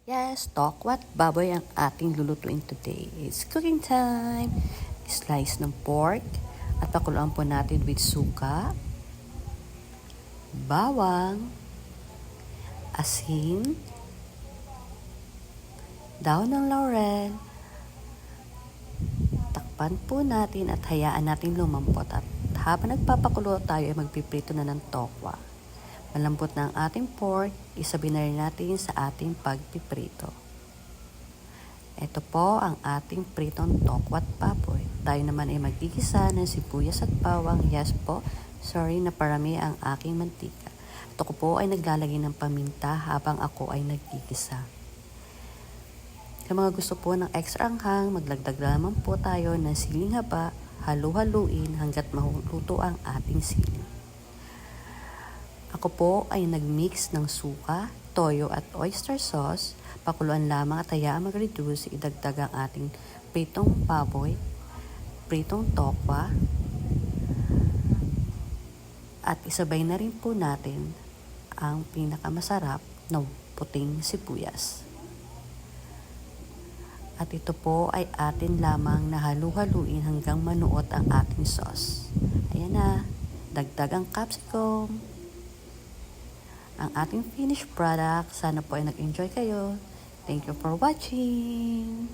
Yes, tokwat baboy ang ating lulutuin today. It's cooking time. Slice ng pork at pakuluan po natin with suka, bawang, asin, daon ng laurel. Takpan po natin at hayaan natin lumampot at habang nagpapakulo tayo ay magpiprito na ng tokwa. Malambot na ang ating pork, isabi na rin natin sa ating pagpiprito. Ito po ang ating pritong tokwat baboy. Tayo naman ay magigisa ng sibuyas at bawang. Yes po, sorry na parami ang aking mantika. Ito ko po ay naglalagay ng paminta habang ako ay nagigisa. Sa mga gusto po ng extra anghang, maglagdag naman po tayo ng siling haba, halu-haluin hanggat mahuluto ang ating siling. Ako po ay nagmix ng suka, toyo at oyster sauce. Pakuluan lamang at hayaan mag-reduce. Idagdag ang ating pritong baboy, pritong tokwa. At isabay na rin po natin ang pinakamasarap na puting sibuyas. At ito po ay atin lamang na halu-haluin hanggang manuot ang ating sauce. Ayan na, dagdag ang capsicum. Ang ating finished product. Sana po ay nag-enjoy kayo. Thank you for watching.